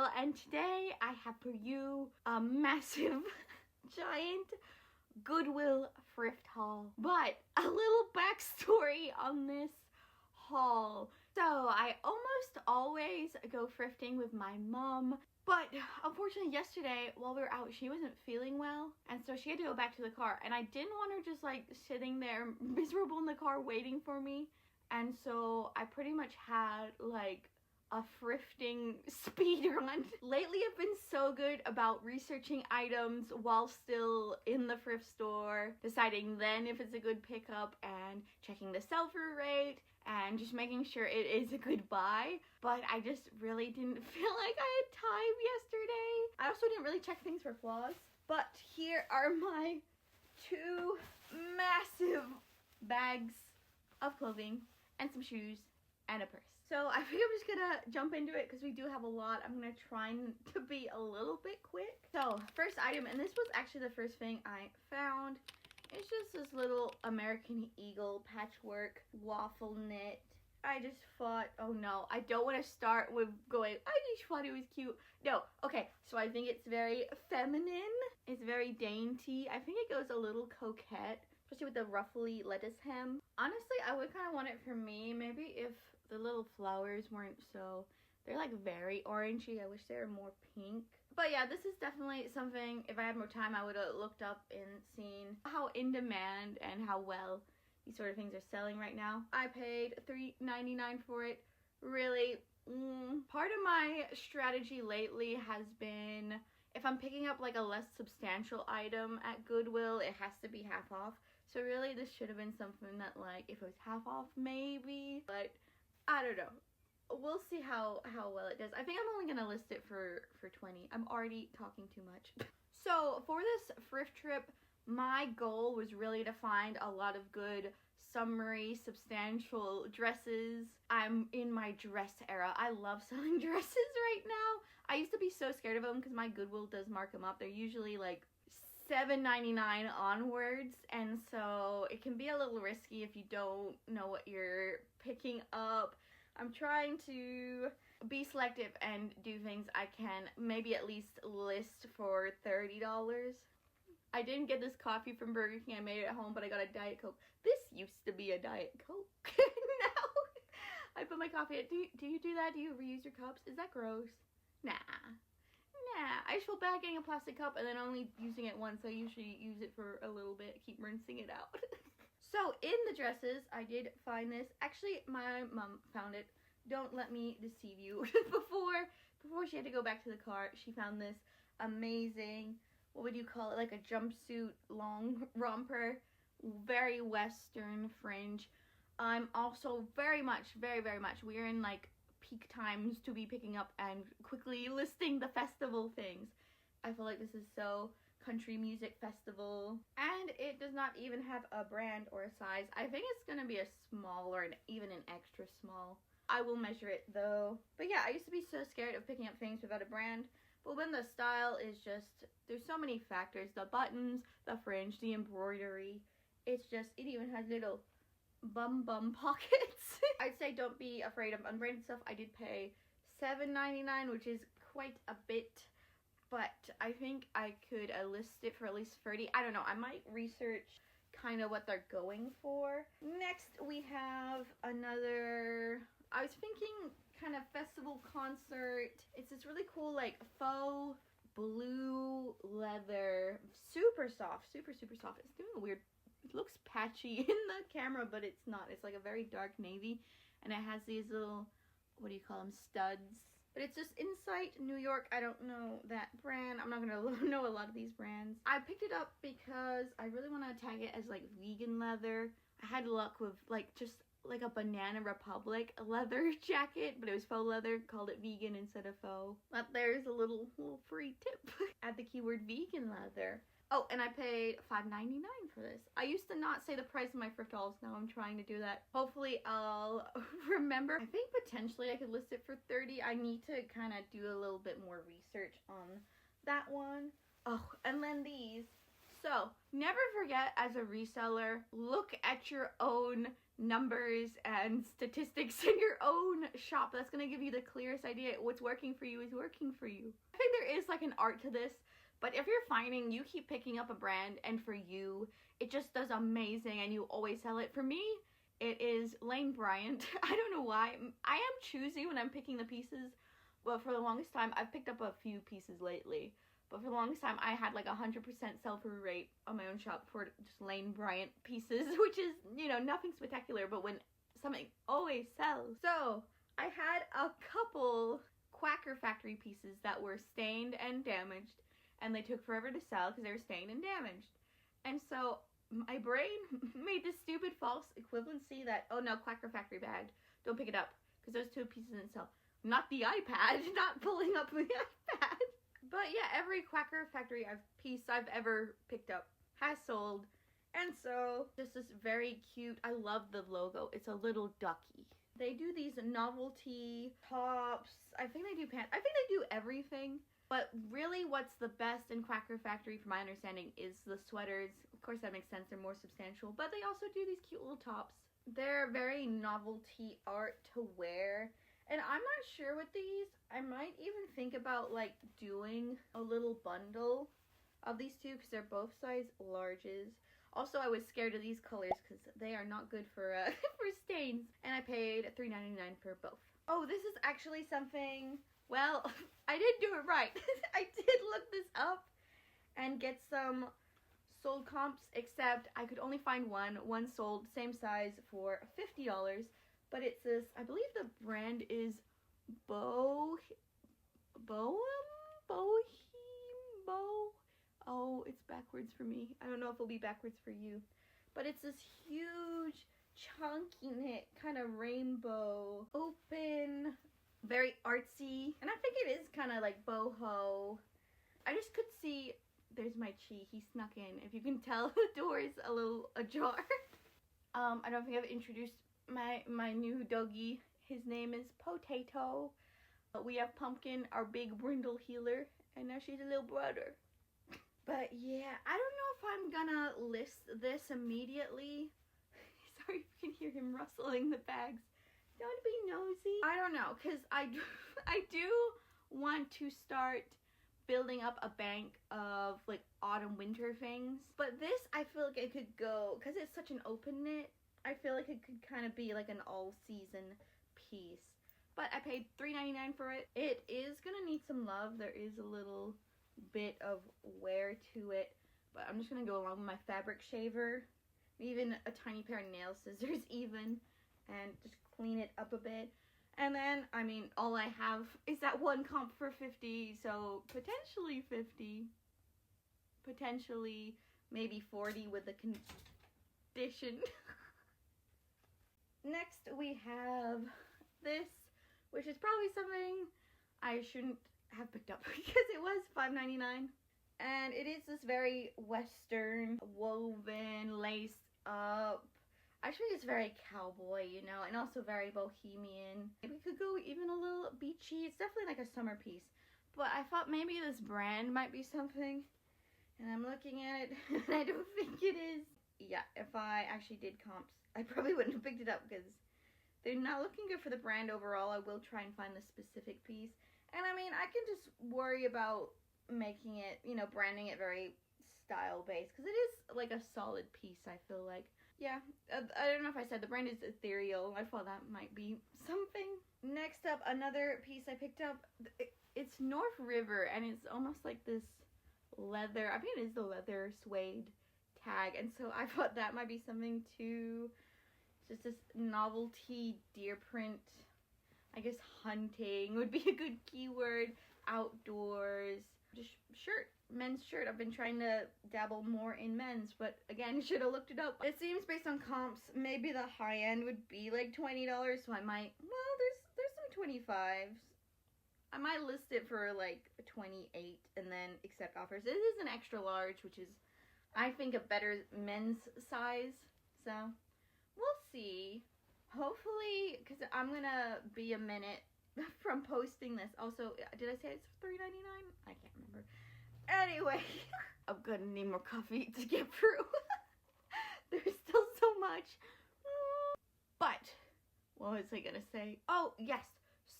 Haul, and today I have for you a massive giant Goodwill Thrift Haul. But a little backstory on this haul. So I almost always go thrifting with my mom, but unfortunately yesterday while we were out she wasn't feeling well, and so she had to go back to the car, and I didn't want her just like sitting there miserable in the car waiting for me. And so I pretty much had like a thrifting speed run. Lately I've been so good about researching items while still in the thrift store, deciding then if it's a good pickup and checking the sell-through rate and just making sure it is a good buy. But I just really didn't feel like I had time yesterday. I also didn't really check things for flaws. But here are my two massive bags of clothing and some shoes and a purse. So I think I'm just gonna jump into it because we do have a lot. I'm gonna try to be a little bit quick. So first item, and this was actually the first thing I found, it's just this little American Eagle patchwork waffle knit. I just thought, oh no, I don't want to start with going, I just thought it was cute. No, okay, so I think it's very feminine. It's very dainty. I think it goes a little coquette, especially with the ruffly lettuce hem. Honestly, I would kind of want it for me. Maybe if the little flowers weren't so, they're like very orangey. I wish they were more pink. But yeah, this is definitely something, if I had more time, I would have looked up and seen how in demand and how well these sort of things are selling right now. I paid $3.99 for it. Really, part of my strategy lately has been, if I'm picking up like a less substantial item at Goodwill, it has to be half off. So really this should have been something that, like, if it was half off maybe, but I don't know. We'll see how well it does. I think I'm only gonna list it for $20. I'm already talking too much. So for this thrift trip, my goal was really to find a lot of good summery, substantial dresses. I'm in my dress era. I love selling dresses right now. I used to be so scared of them because my Goodwill does mark them up. They're usually like $7.99 onwards, and so it can be a little risky if you don't know what you're picking up. I'm trying to be selective and do things I can maybe at least list for $30. I didn't get this coffee from Burger King. I made it at home, but I got a Diet Coke. This used to be a Diet Coke. Now I put my coffee in. Do you do that? Do you reuse your cups? Is that gross? Nah. I just feel bad getting a plastic cup and then only using it once. I usually use it for a little bit, keep rinsing it out. So in the dresses, I did find this. Actually, my mom found it. Don't let me deceive you. Before she had to go back to the car, she found this amazing, what would you call it, like a jumpsuit long romper, very Western fringe. I'm also very much, we're in like peak times to be picking up and quickly listing the festival things. I feel like this is so country music festival, and it does not even have a brand or a size. I think it's gonna be a small or even an extra small. I will measure it though. But yeah, I used to be so scared of picking up things without a brand. But when the style is just, there's so many factors. The buttons, the fringe, the embroidery. It's just, it even has little bum pockets. I'd say don't be afraid of unbranded stuff. I did pay $7.99, which is quite a bit. But I think I could list it for at least $30. I don't know. I might research kind of what they're going for. Next, we have another, I was thinking kind of festival concert. It's this really cool like faux blue leather, super soft. It's doing a weird, it looks patchy in the camera, but it's not. It's like a very dark navy, and it has these little, what do you call them, studs. But it's just Insight New York. I don't know that brand. I'm not gonna know a lot of these brands. I picked it up because I really want to tag it as like vegan leather. I had luck with like just like a Banana Republic leather jacket, but it was faux leather, called it vegan instead of faux. But there's a little free tip. Add the keyword vegan leather. Oh, and I paid $5.99 for this. I used to not say the price of my thrift hauls. Now I'm trying to do that. Hopefully I'll remember. I think potentially I could list it for $30. I need to kind of do a little bit more research on that one. Oh, and then these. So, never forget as a reseller, look at your own numbers and statistics in your own shop. That's going to give you the clearest idea. What's working for you is working for you. I think there is like an art to this, but if you're finding you keep picking up a brand and for you, it just does amazing and you always sell it. For me, it is Lane Bryant. I don't know why. I am choosy when I'm picking the pieces, but for the longest time, I've picked up a few pieces lately. But for the longest time, I had like 100% sell-through rate on my own shop for just Lane Bryant pieces, which is, you know, nothing spectacular, but when something always sells. So, I had a couple Quacker Factory pieces that were stained and damaged, and they took forever to sell because they were stained and damaged. And so, my brain made this stupid false equivalency that, oh no, Quacker Factory bag, don't pick it up, because those two pieces didn't sell. Not the iPad, not pulling up the iPad. But yeah, every Quacker Factory piece I've ever picked up has sold. And so, just this very cute, I love the logo. It's a little ducky. They do these novelty tops. I think they do pants. I think they do everything. But really what's the best in Quacker Factory, from my understanding, is the sweaters. Of course, that makes sense. They're more substantial. But they also do these cute little tops. They're very novelty art to wear. And I'm not sure with these. I might even think about like doing a little bundle of these two because they're both size larges. Also, I was scared of these colors because they are not good for for stains. And I paid $3.99 for both. Oh, this is actually something. Well, I did do it right. I did look this up and get some sold comps, except I could only find one. One sold same size for $50. But it's this, I believe the brand is Oh, it's backwards for me. I don't know if it'll be backwards for you. But it's this huge, chunky knit, kind of rainbow, open, very artsy. And I think it is kind of like boho. I just could see, there's my Chi, he snuck in. If you can tell, the door is a little ajar. I don't think I've introduced my new doggy. His name is Potato. We have Pumpkin, our big brindle healer, and now she's a little brother. But yeah, I don't know if I'm gonna list this immediately. Sorry if you can hear him rustling the bags. Don't be nosy. I don't know, because I do want to start building up a bank of like autumn winter things. But this, I feel like it could go, because it's such an open knit, I feel like it could kind of be like an all-season piece. But I paid $3.99 for it. It is going to need some love. There is a little bit of wear to it. But I'm just going to go along with my fabric shaver. Even a tiny pair of nail scissors even. And just clean it up a bit. And then, I mean, all I have is that one comp for $50. So potentially $50. Potentially maybe $40 with the condition. Next we have this, which is probably something I shouldn't have picked up because it was $5.99. And it is this very Western, woven, laced up. Actually, it's very cowboy, you know, and also very bohemian. Maybe we could go even a little beachy. It's definitely like a summer piece. But I thought maybe this brand might be something. And I'm looking at it, and I don't think it is. Yeah, if I actually did comps, I probably wouldn't have picked it up because they're not looking good for the brand overall. I will try and find the specific piece. And I mean, I can just worry about making it, you know, branding it very style-based. Because it is like a solid piece, I feel like. Yeah, I don't know if I said the brand is Ethereal. I thought that might be something. Next up, another piece I picked up. It's North River, and it's almost like this leather. I think it is the leather suede tag, and so I thought that might be something too. Just this novelty deer print. I guess hunting would be a good keyword. Outdoors. Just shirt. Men's shirt. I've been trying to dabble more in men's, but again, should have looked it up. It seems based on comps, maybe the high end would be like $20, so I might, well, there's some 25s. I might list it for like 28 and then accept offers. It is an extra large, which is, I think, a better men's size, so we'll see. Hopefully, because I'm gonna be a minute from posting this. Also, did I say it's $3.99? I can't remember. Anyway, I'm gonna need more coffee to get through. There's still so much. But, what was I gonna say? Oh, yes.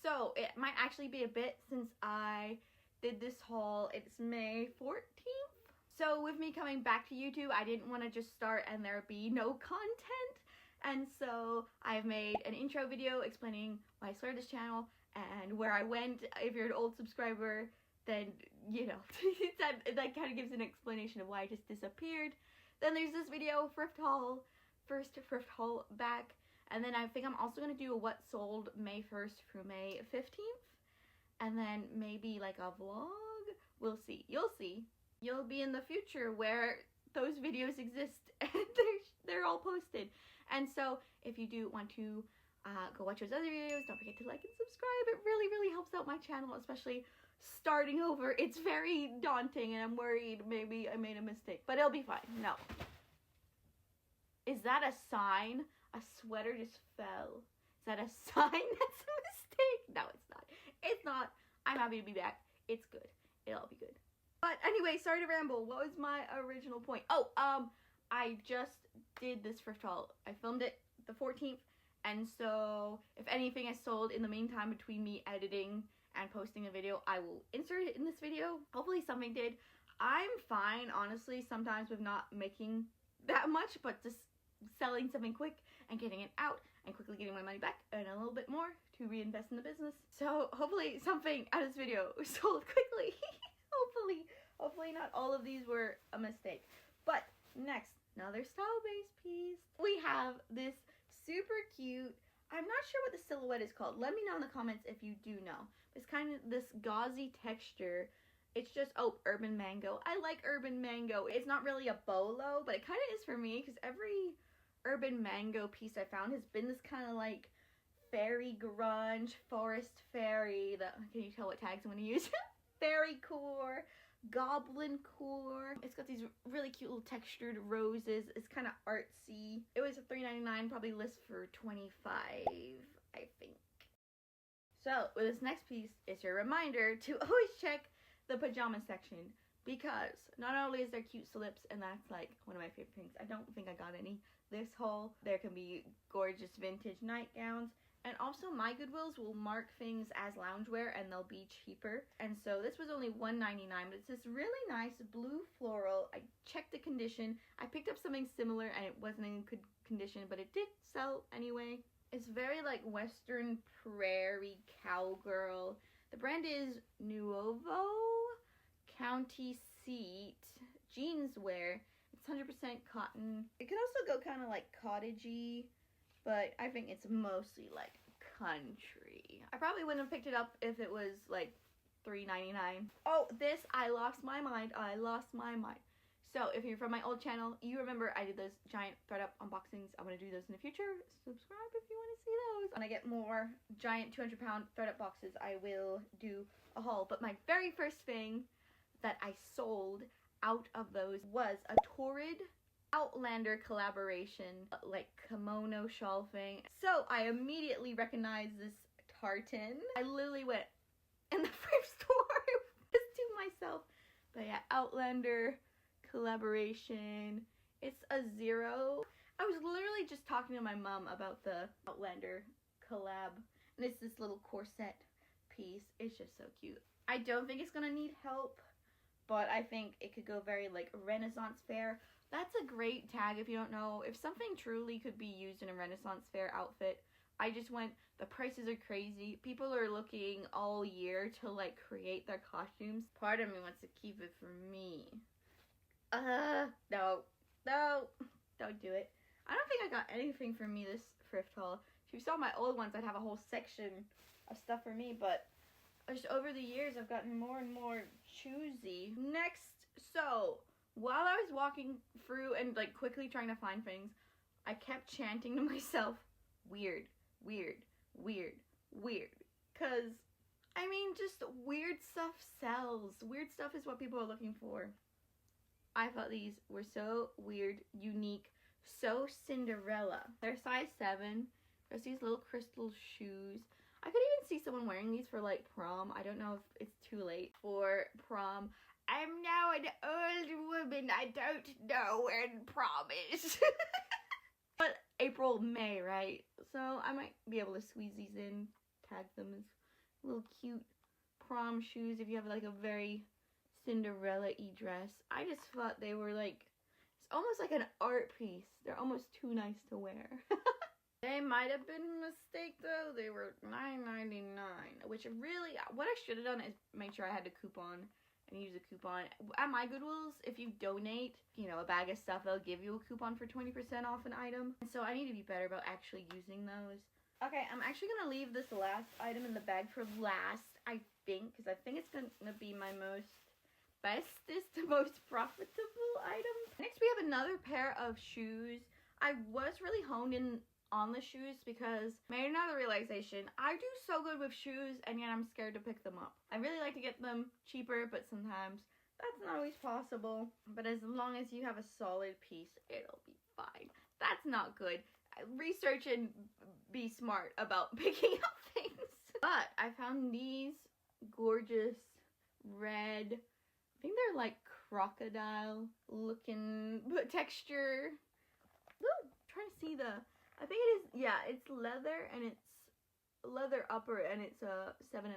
So, it might actually be a bit since I did this haul. It's May 14th. So, with me coming back to YouTube, I didn't want to just start and there be no content. And so, I've made an intro video explaining why I started this channel and where I went. If you're an old subscriber, then, you know, that kind of gives an explanation of why I just disappeared. Then there's this video, thrift haul, first thrift haul back. And then I think I'm also going to do a what sold May 1st through May 15th. And then maybe like a vlog. We'll see. You'll see. You'll be in the future where those videos exist and they're all posted. And so if you do want to go watch those other videos, don't forget to like and subscribe. It really, really helps out my channel, especially starting over. It's very daunting and I'm worried maybe I made a mistake. But it'll be fine. No. Is that a sign? A sweater just fell. Is that a sign that's a mistake? No, it's not. It's not. I'm happy to be back. It's good. It'll all be good. But anyway, sorry to ramble. What was my original point? Oh, I just did this thrift haul. I filmed it the 14th. And so, if anything is sold in the meantime between me editing and posting a video, I will insert it in this video. Hopefully something did. I'm fine, honestly, sometimes with not making that much, but just selling something quick and getting it out and quickly getting my money back and a little bit more to reinvest in the business. So hopefully something out of this video sold quickly. Hopefully not all of these were a mistake. But next, another style-based piece. We have this super cute, I'm not sure what the silhouette is called. Let me know in the comments if you do know. It's kind of this gauzy texture. It's just, oh, urban mango. I like urban mango. It's not really a bolo, but it kind of is for me because every urban mango piece I found has been this kind of like fairy grunge, forest fairy. Can you tell what tags I'm going to use? Fairy core, goblin core. It's got these really cute little textured roses. It's kind of artsy. It was $3.99, probably lists for $25, I think. So with this next piece, it's your reminder to always check the pajama section, because not only is there cute slips, and that's like one of my favorite things. I don't think I got any this haul. There can be gorgeous vintage nightgowns, and also my Goodwills will mark things as loungewear and they'll be cheaper. And so this was only $1.99, but it's this really nice blue floral. I checked the condition. I picked up something similar and it wasn't in good condition, but it did sell anyway. It's very like Western Prairie cowgirl. The brand is Nuovo County Seat Jeanswear. It's 100% cotton. It can also go kind of like cottagey, but I think it's mostly like country. I probably wouldn't have picked it up if it was like $3.99. Oh, this, I lost my mind. So if you're from my old channel, you remember I did those giant thread-up unboxings. I'm going to do those in the future. Subscribe if you want to see those. When I get more giant 200-pound thread-up boxes, I will do a haul. But my very first thing that I sold out of those was a Torrid Outlander collaboration, like kimono shawl thing. So I immediately recognized this tartan. I literally went in the thrift store just to myself. But yeah, Outlander collaboration. It's a zero. I was literally just talking to my mom about the Outlander collab, and it's this little corset piece. It's just so cute. I don't think it's gonna need help, but I think it could go very like Renaissance fair. That's a great tag if you don't know. If something truly could be used in a Renaissance fair outfit, I just went, the prices are crazy. People are looking all year to like create their costumes. Part of me wants to keep it for me. No, don't do it. I don't think I got anything for me this thrift haul. If you saw my old ones, I'd have a whole section of stuff for me, but just over the years, I've gotten more and more choosy. Next, so while I was walking through and like quickly trying to find things, I kept chanting to myself, weird, weird, weird, weird. Cause, I mean, just weird stuff sells. Weird stuff is what people are looking for. I thought these were so weird, unique, so Cinderella. They're size 7. There's these little crystal shoes. I could even see someone wearing these for like prom. I don't know if it's too late for prom. I'm now an old woman. I don't know and promise. But April, May, right? So I might be able to squeeze these in, tag them as little cute prom shoes if you have like a very Cinderella-y dress. I just thought they were like, it's almost like an art piece. They're almost too nice to wear. They might have been a mistake though. They were $9.99, which really, what I should have done is make sure I had a coupon and use a coupon. At my Goodwills, if you donate, you know, a bag of stuff, they'll give you a coupon for 20% off an item. And so I need to be better about actually using those. Okay, I'm actually going to leave this last item in the bag for last, I think, because I think it's going to be my bestest, most profitable item. Next, we have another pair of shoes. I was really honed in on the shoes because I made another realization. I do so good with shoes and yet I'm scared to pick them up. I really like to get them cheaper, but sometimes that's not always possible. But as long as you have a solid piece, it'll be fine. That's not good. Research and be smart about picking up things. But I found these gorgeous red, I think they're like crocodile looking texture. Ooh, trying to see I think it is, yeah, it's leather and it's leather upper and it's a 7.5.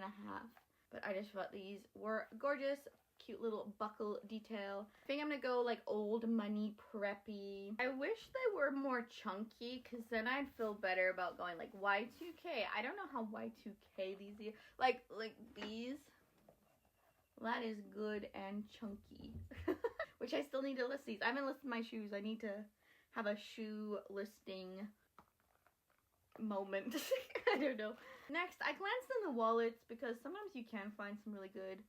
But I just thought these were gorgeous, cute little buckle detail. I think I'm gonna go like old money preppy. I wish they were more chunky because then I'd feel better about going like Y2K. I don't know how Y2K these are. Like these. That is good and chunky. Which I still need to list these. I haven't listed my shoes. I need to have a shoe listing moment. I don't know. Next, I glanced in the wallets because sometimes you can find some really good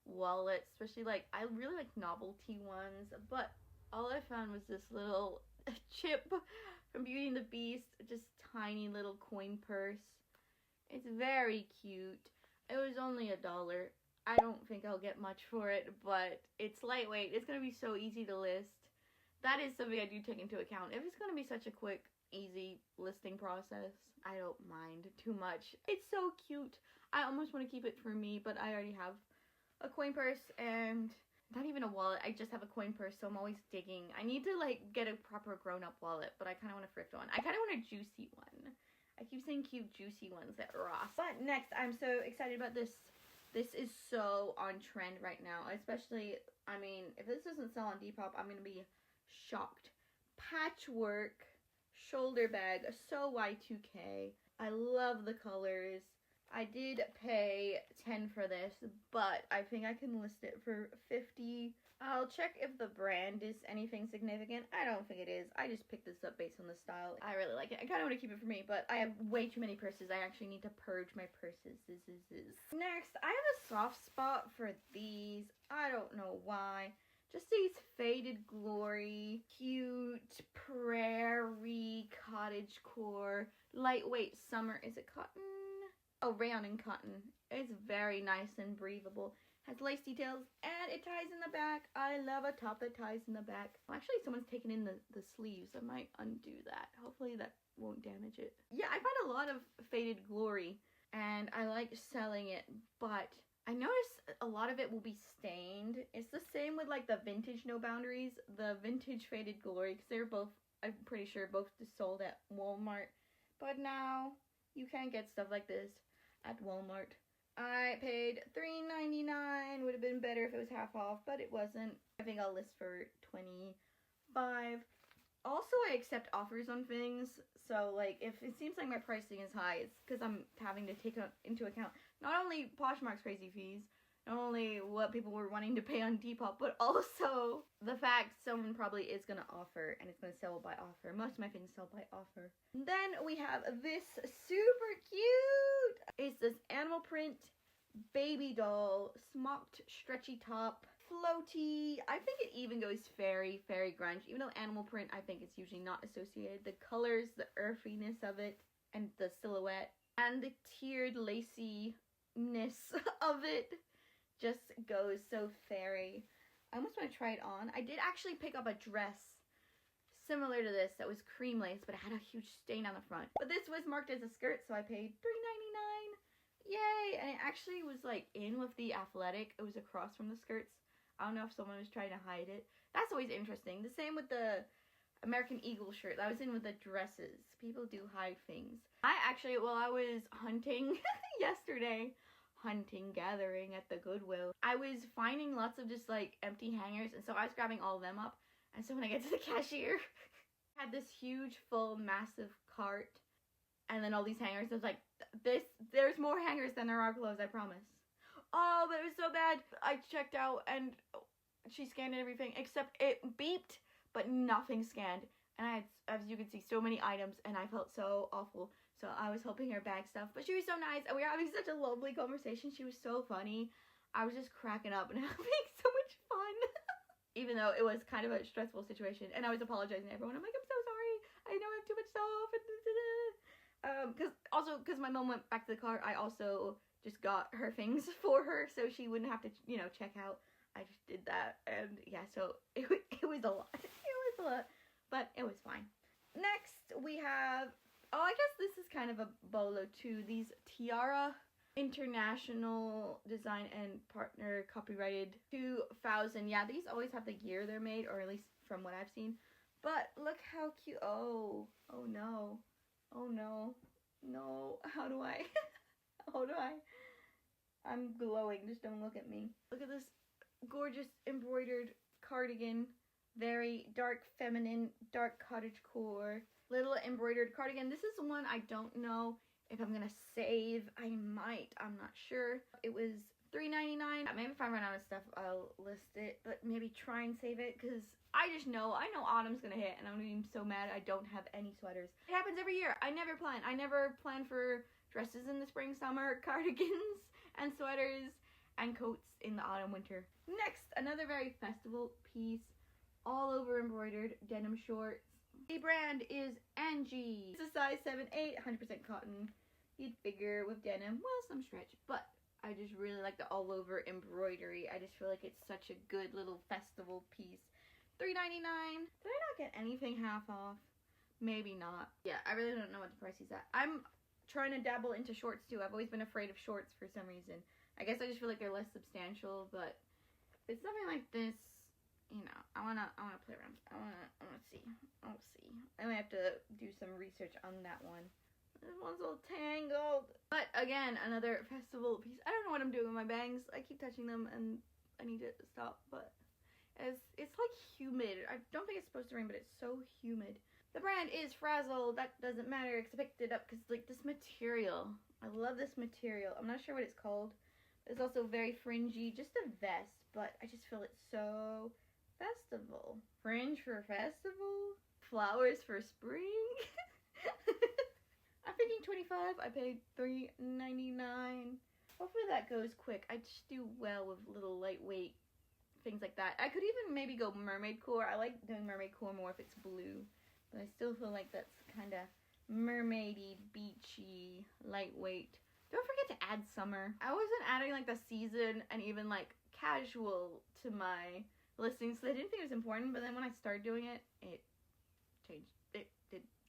wallets, especially like, I really like novelty ones, but all I found was this little chip from Beauty and the Beast, just tiny little coin purse. It's very cute. It was only $1. I don't think I'll get much for it, but it's lightweight. It's gonna be so easy to list. That is something I do take into account. If it's going to be such a quick, easy listing process, I don't mind too much. It's so cute. I almost want to keep it for me, but I already have a coin purse and not even a wallet. I just have a coin purse, so I'm always digging. I need to like get a proper grown-up wallet, but I kind of want a thrift one. I kind of want a juicy one. I keep saying cute, juicy ones at Ross. But next, I'm so excited about this. This is so on trend right now, especially, I mean, if this doesn't sell on Depop, I'm going to be shocked. Patchwork shoulder bag, so Y2K. I love the colors. I did pay $10 for this, but I think I can list it for $50. I'll check if the brand is anything significant. I don't think it is. I just picked this up based on the style. I really like it. I kind of want to keep it for me, but I have way too many purses. I actually need to purge my purses. Next, I have a soft spot for these. I don't know why. Just these faded glory, cute prairie cottagecore, lightweight summer. Is it cotton? Oh, rayon and cotton. It's very nice and breathable. Has lace details and it ties in the back. I love a top that ties in the back. Well, actually, someone's taken in the sleeves. I might undo that. Hopefully that won't damage it. Yeah, I find a lot of faded glory and I like selling it, but I noticed a lot of it will be stained. It's the same with like the vintage No Boundaries, the vintage faded glory, because they're both, I'm pretty sure, both sold at Walmart. But now you can get stuff like this at Walmart. I paid $3.99. Would have been better if it was half off, but it wasn't. I think I'll list for $25. Also, I accept offers on things. So, like, if it seems like my pricing is high, it's because I'm having to take into account not only Poshmark's crazy fees, not only what people were wanting to pay on Depop, but also the fact someone probably is going to offer and it's going to sell by offer. Most of my things sell by offer. Then we have this super cute. It's this animal print baby doll, smocked stretchy top, floaty. I think it even goes fairy grunge, even though animal print I think it's usually not associated. The colors, the earthiness of it, and the silhouette, and the tiered laciness of it just goes so fairy. I almost want to try it on. I did actually pick up a dress similar to this that was cream lace, but it had a huge stain on the front. But this was marked as a skirt, so I paid $3.99. Yay! And it actually was like in with the athletic. It was across from the skirts. I don't know if someone was trying to hide it. That's always interesting. The same with the American Eagle shirt that I was in with the dresses. People do hide things. I actually, while I was hunting yesterday, gathering at the Goodwill, I was finding lots of just like empty hangers, and so I was grabbing all of them up. And so when I get to the cashier, I had this huge, full, massive cart, and then all these hangers. I was like, there's more hangers than there are clothes, I promise. Oh, but it was so bad. I checked out and she scanned everything except it beeped, but nothing scanned. And I had, as you can see, so many items, and I felt so awful. So I was helping her bag stuff, but she was so nice, and we were having such a lovely conversation. She was so funny. I was just cracking up and having so much fun. Even though it was kind of a stressful situation, and I was apologizing to everyone. I'm like, I'm so sorry. I know I have too much stuff. Because my mom went back to the car, I also just got her things for her so she wouldn't have to, check out. I just did that, and yeah, so it was a lot. It was a lot, but it was fine. Next, we have, I guess this is kind of a bolo too. These Tiara International Design and Partner copyrighted 2000. Yeah, these always have the year they're made, or at least from what I've seen. But look how cute. Oh no. How do I? I'm glowing. Just don't look at me. Look at this gorgeous embroidered cardigan. Very dark feminine, dark cottagecore. Little embroidered cardigan. This is one I don't know if I'm gonna save. I might. I'm not sure. It was $3.99. Maybe if I run out of stuff, I'll list it. But maybe try and save it, because I know autumn's gonna hit, and I'm gonna be so mad I don't have any sweaters. It happens every year. I never plan for dresses in the spring, summer, cardigans, and sweaters, and coats in the autumn, winter. Next, another very festival piece, all over embroidered denim shorts. The brand is Angie. It's a size 7/8, 100% cotton. You'd figure with denim, well, some stretch, but I just really like the all over embroidery. I just feel like it's such a good little festival piece. $3.99. Did I not get anything half off? Maybe not. Yeah, I really don't know what the price is at. I'm trying to dabble into shorts too. I've always been afraid of shorts for some reason. I guess I just feel like they're less substantial, but if it's something like this, I wanna play around. I wanna see. I'll see. I might have to do some research on that one. This one's all tangled. But again, another festival piece. I don't know what I'm doing with my bangs. I keep touching them and I need to stop, but it's like humid. I don't think it's supposed to rain, but it's so humid. The brand is Frazzle. That doesn't matter because I picked it up because like this material. I love this material. I'm not sure what it's called. It's also very fringy. Just a vest, but I just feel it's so festival. Fringe for festival? Flowers for spring? I'm thinking $25. I paid $3.99. Hopefully that goes quick. I just do well with little lightweight things like that. I could even maybe go mermaid core. I like doing mermaid core more if it's blue. But I still feel like that's kind of mermaidy, beachy, lightweight. Don't forget to add summer. I wasn't adding like the season and even like casual to my listings, so I didn't think it was important, but then when I started doing it, it changed.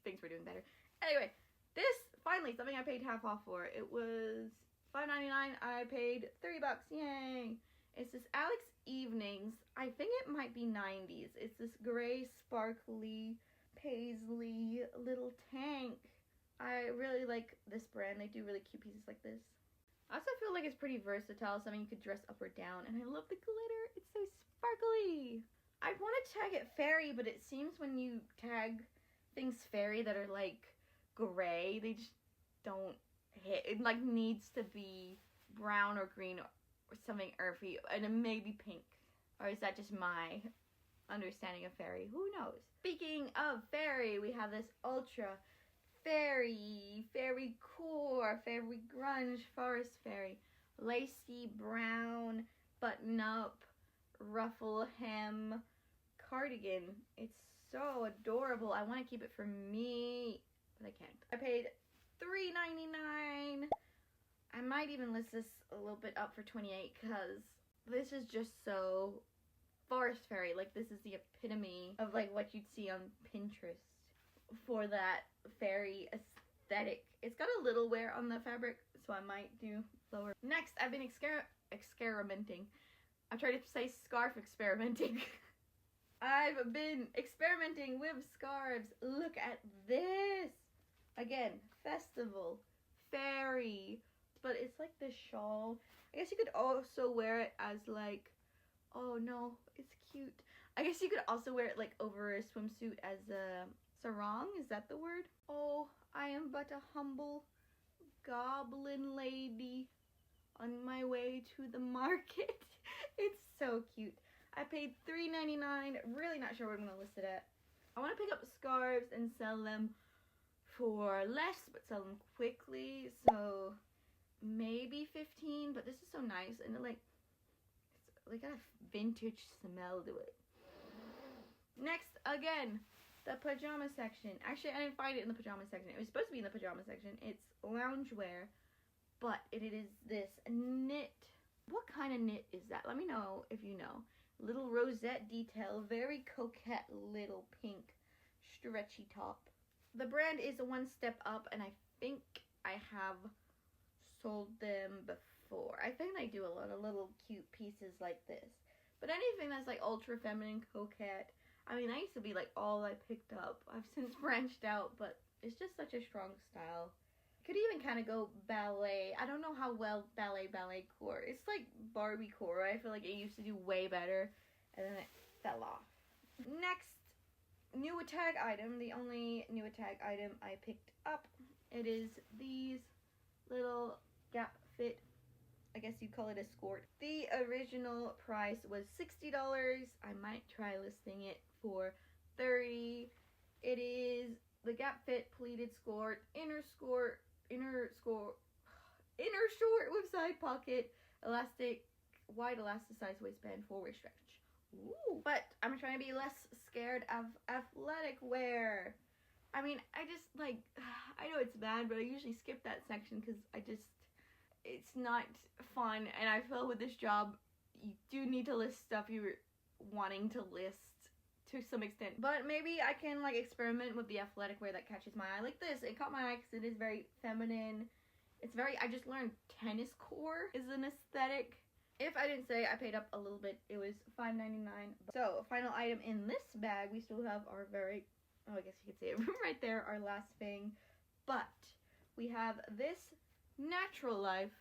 Things were doing better. Anyway, this, finally, something I paid half off for. It was $5.99. I paid $3. Yay! It's this Alex Evenings. I think it might be 90s. It's this gray, sparkly, paisley little tank. I really like this brand. They do really cute pieces like this. I also feel like it's pretty versatile, something you could dress up or down, and I love the glitter. It's so sparkly. I want to tag it fairy, but it seems when you tag things fairy that are like gray, they just don't hit. It like needs to be brown or green or something earthy, and it may be pink. Or is that just my understanding of fairy? Who knows? Speaking of fairy, we have this ultra fairy core, fairy grunge, forest fairy, lacy brown button up ruffle hem cardigan. It's so adorable. I want to keep it for me, but I can't. I paid $3.99. I might even list this a little bit up for $28 because this is just so forest fairy. Like, this is the epitome of like what you'd see on Pinterest for that fairy aesthetic. It's got a little wear on the fabric, so I might do lower. Next, I've been experimenting I tried to say scarf experimenting. I've been experimenting with scarves. Look at this. Again, festival, fairy, but it's like this shawl. I guess you could also wear it as like, oh no, it's cute. I guess you could also wear it like over a swimsuit as a sarong. Is that the word? Oh, I am but a humble goblin lady on my way to the market. It's so cute. I paid $3.99. Really not sure what I'm gonna list it at. I want to pick up scarves and sell them for less, but sell them quickly. So maybe 15. But this is so nice, and it like got a vintage smell to it. Next, again, the pajama section. Actually, I didn't find it in the pajama section. It was supposed to be in the pajama section. It's loungewear, but it is this knit. What kind of knit is that? Let me know if you know. Little rosette detail, very coquette little pink stretchy top. The brand is One Step Up, and I think I have sold them before. I think they do a lot of little cute pieces like this. But anything that's like ultra feminine, coquette. I mean, that used to be like all I picked up. I've since branched out, but it's just such a strong style. Could even kind of go ballet. I don't know how well ballet core. It's like Barbie core. I feel like it used to do way better, and then it fell off. Next, new tag item. The only new tag item I picked up. It is these little Gap Fit. I guess you'd call it a skirt. The original price was $60. I might try listing it for $30. It is the Gap Fit pleated skirt, inner short with side pocket, elastic, wide elasticized waistband, 4-way stretch. Ooh. But I'm trying to be less scared of athletic wear. I mean, I just like, I know it's bad, but I usually skip that section because it's not fun. And I feel with this job, you do need to list stuff you're wanting to list to some extent. But maybe I can like experiment with the athletic wear that catches my eye. Like this, it caught my eye because it is very feminine. It's very, I just learned tennis core is an aesthetic. If I didn't say, I paid up a little bit. It was $5.99. So, final item in this bag, we still have our very, oh, I guess you could say it right there, our last thing. But we have this Natural Life,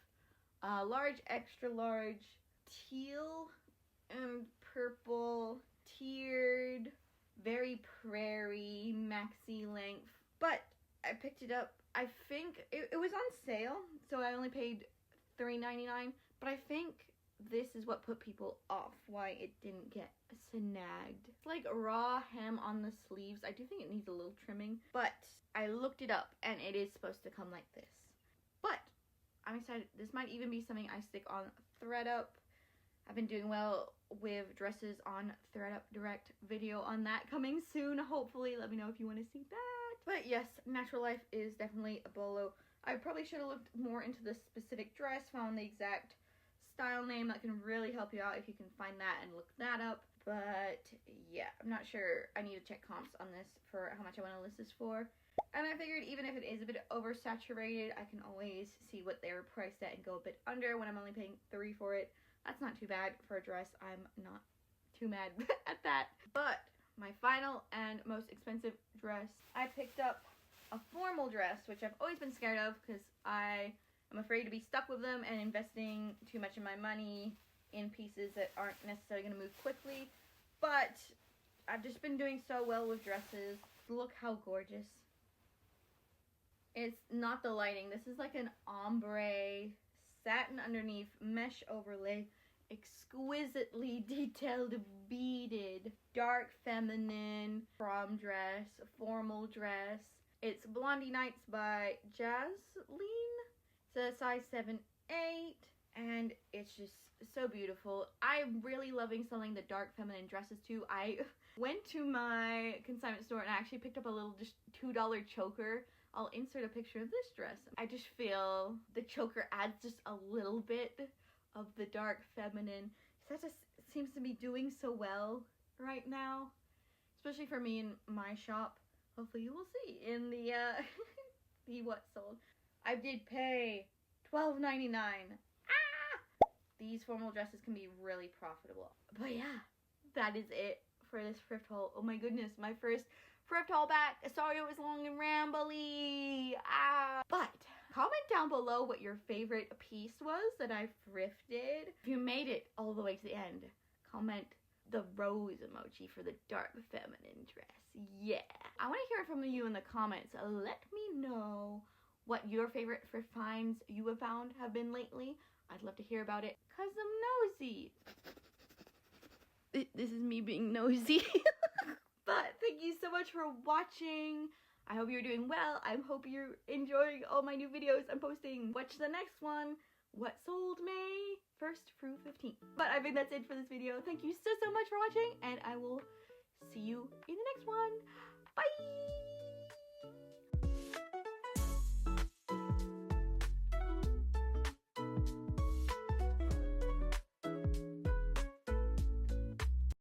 large, extra large, teal and purple, tiered, very prairie, maxi length. But I picked it up, I think, it was on sale, so I only paid $3.99. But I think this is what put people off, why it didn't get snagged. It's like raw hem on the sleeves. I do think it needs a little trimming, but I looked it up and it is supposed to come like this. But I'm excited. This might even be something I stick on ThreadUp. I've been doing well with dresses on ThreadUp Direct. Video on that coming soon, hopefully. Let me know if you want to see that. But yes, Natural Life is definitely a bolo. I probably should have looked more into the specific dress, found the exact style name that can really help you out if you can find that and look that up. But yeah, I'm not sure. I need to check comps on this for how much I want to list this for. And I figured even if it is a bit oversaturated, I can always see what they're priced at and go a bit under when I'm only paying $3 for it. That's not too bad for a dress. I'm not too mad at that. But my final and most expensive dress, I picked up a formal dress, which I've always been scared of because I am afraid to be stuck with them and investing too much of my money in pieces that aren't necessarily going to move quickly. But I've just been doing so well with dresses. Look how gorgeous. It's not the lighting. This is like an ombre, satin underneath, mesh overlay, exquisitely detailed, beaded, dark feminine prom dress, formal dress. It's Blondie Nights by Jasleen. It's a size 7-8, and it's just so beautiful. I'm really loving selling the dark feminine dresses too. I went to my consignment store and I actually picked up a little just $2 choker. I'll insert a picture of this dress. I just feel the choker adds just a little bit of the dark feminine. That just seems to be doing so well right now, especially for me in my shop. Hopefully you will see in the the what sold. I did pay $12.99. these formal dresses can be really profitable. But yeah, that is it for this thrift haul. Oh my goodness, my first thrift haul back. Sorry it was long and rambly. But comment down below what your favorite piece was that I thrifted. If you made it all the way to the end, comment the rose emoji for the dark feminine dress. Yeah. I want to hear from you in the comments. Let me know what your favorite thrift finds you have found have been lately. I'd love to hear about it because I'm nosy. This is me being nosy. But thank you so much for watching. I hope you're doing well. I hope you're enjoying all my new videos I'm posting. Watch the next one. What sold May 1st through 15th. But I think that's it for this video. Thank you so much for watching, and I will see you in the next one.